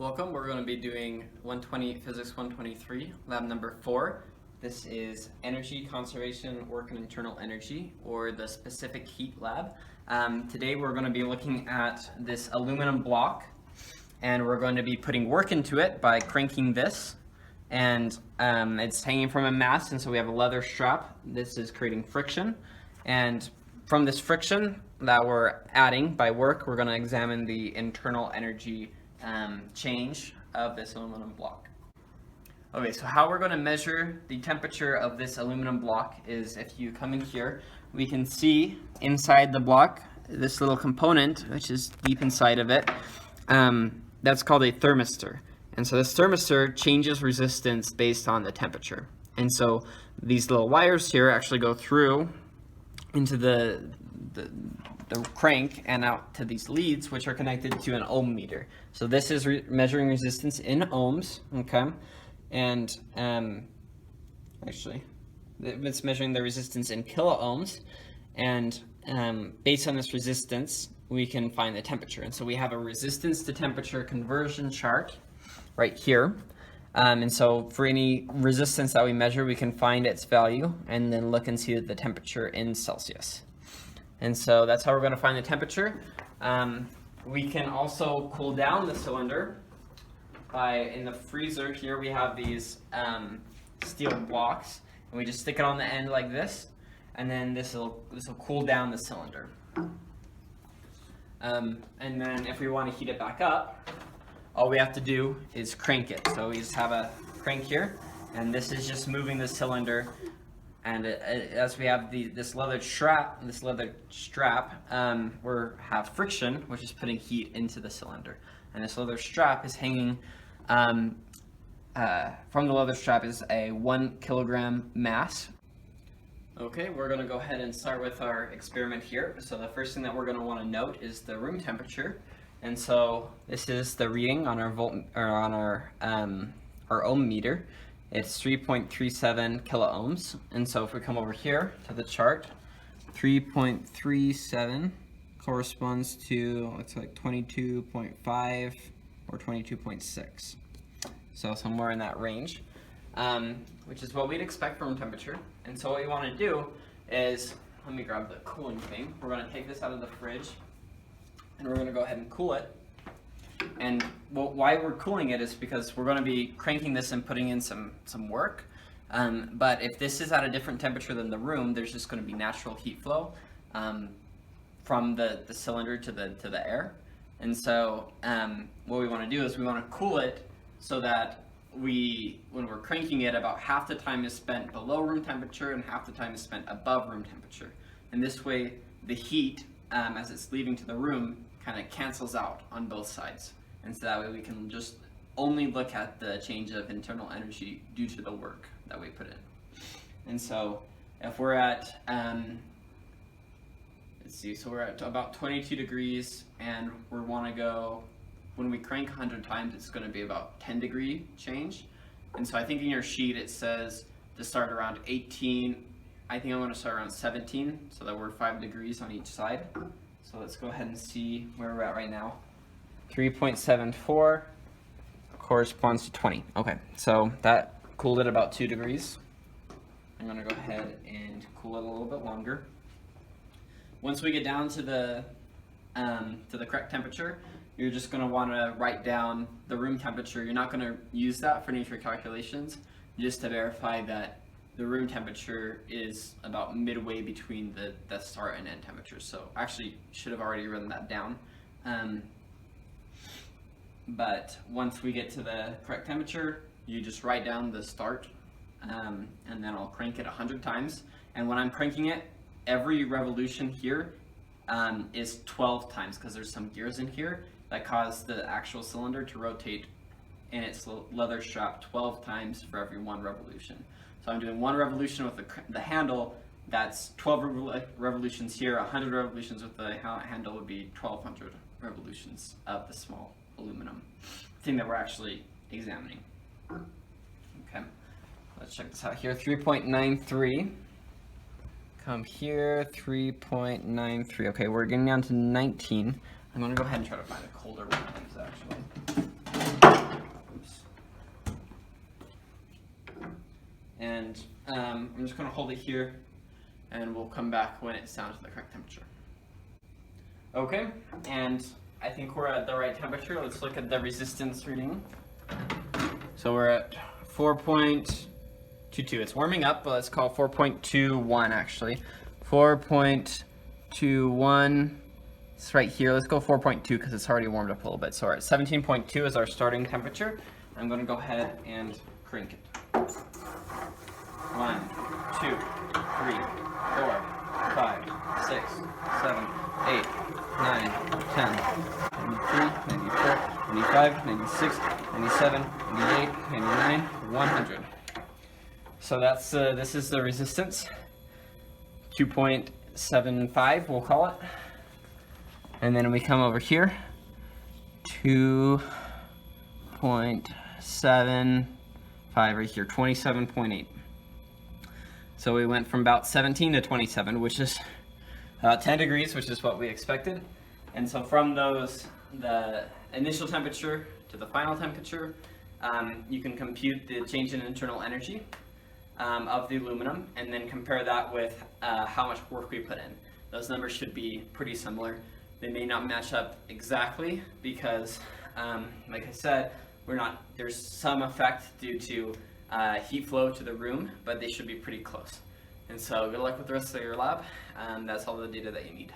Welcome. We're going to be doing Physics 123, lab number 4. This is Energy Conservation Work and Internal Energy, or the Specific Heat Lab. Today we're going to be looking at this aluminum block, and we're going to be putting work into it by cranking this. And it's hanging from a mast, and so we have a leather strap. This is creating friction, and from this friction that we're adding by work, we're going to examine the internal energy change of this aluminum block. Okay, so how we're going to measure the temperature of this aluminum block is if you come in here, we can see inside the block this little component, which is deep inside of it. That's called a thermistor. And so this thermistor changes resistance based on the temperature. And so these little wires here actually go through into the crank and out to these leads, which are connected to an ohm meter. So this is measuring resistance in ohms, okay? And actually, it's measuring the resistance in kilo ohms. And based on this resistance, we can find the temperature. And so we have a resistance to temperature conversion chart right here. And so for any resistance that we measure, we can find its value and then look and see the temperature in Celsius. And so that's how we're going to find the temperature. We can also cool down the cylinder in the freezer. Here we have these steel blocks, and we just stick it on the end like this, and then this will cool down the cylinder. And then if we want to heat it back up, all we have to do is crank it. So we just have a crank here, and this is just moving the cylinder. And as we have this leather strap, we have friction, which is putting heat into the cylinder. And this leather strap is hanging from the leather strap is a 1 kilogram mass. Okay, we're going to go ahead and start with our experiment here. So the first thing that we're going to want to note is the room temperature. And so this is the reading on our our ohm meter. It's 3.37 kilo ohms. And so if we come over here to the chart, 3.37 corresponds to, looks like 22.5 or 22.6. So somewhere in that range, which is what we'd expect from temperature. And so what we want to do is, let me grab the cooling thing. We're going to take this out of the fridge, and we're going to go ahead and cool it. And why we're cooling it is because we're going to be cranking this and putting in some work. But if this is at a different temperature than the room, there's just going to be natural heat flow from the cylinder to the air. And so what we want to do is we want to cool it so that when we're cranking it, about half the time is spent below room temperature and half the time is spent above room temperature. And this way, the heat, as it's leaving to the room, kind of cancels out on both sides. And so that way we can just only look at the change of internal energy due to the work that we put in. And so if we're at, so we're at about 22 degrees, and we want to go, when we crank 100 times, it's going to be about 10 degree change. And so I think in your sheet it says to start around 18. I think I'm going to start around 17, so that we're 5 degrees on each side. So let's go ahead and see where we're at right now. 3.74 corresponds to 20. Okay, so that cooled at about 2 degrees. I'm going to go ahead and cool it a little bit longer. Once we get down to the correct temperature, you're just going to want to write down the room temperature. You're not going to use that for any of your calculations, just to verify that the room temperature is about midway between the start and end temperatures. So actually should have already written that down. But once we get to the correct temperature, you just write down the start, and then I'll crank it 100 times. And when I'm cranking it, every revolution here is 12 times, because there's some gears in here that cause the actual cylinder to rotate in its leather strap 12 times for every one revolution. So I'm doing one revolution with the handle, that's 12 revolutions here. 100 revolutions with the handle would be 1,200 revolutions of the small aluminum thing that we're actually examining. Okay, let's check this out here. 3.93. Come here, 3.93. Okay, we're getting down to 19. I'm going to go ahead and try to find a colder one, actually. hold it here and we'll come back when it's down to the correct temperature. Okay, and I think we're at the right temperature. Let's look at the resistance reading. So we're at 4.22. It's warming up, but let's call 4.21 actually. 4.21. It's right here. Let's go 4.2 because it's already warmed up a little bit. So we're at 17.2 is our starting temperature. I'm going to go ahead and crank it. 1, 2, 3, 4, 5, 6, 7, 8, 9, 10, 93, 94, 95, 96, 97, 98, 99, 100. So that's this is the resistance. 2.75 we'll call it. And then we come over here, 2.75 right here, 27.8. So we went from about 17 to 27, which is 10 degrees, which is what we expected. And so from those, the initial temperature to the final temperature, you can compute the change in internal energy of the aluminum and then compare that with how much work we put in. Those numbers should be pretty similar. They may not match up exactly because, like I said, there's some effect due to heat flow to the room, but they should be pretty close. And so good luck with the rest of your lab. That's all the data that you need.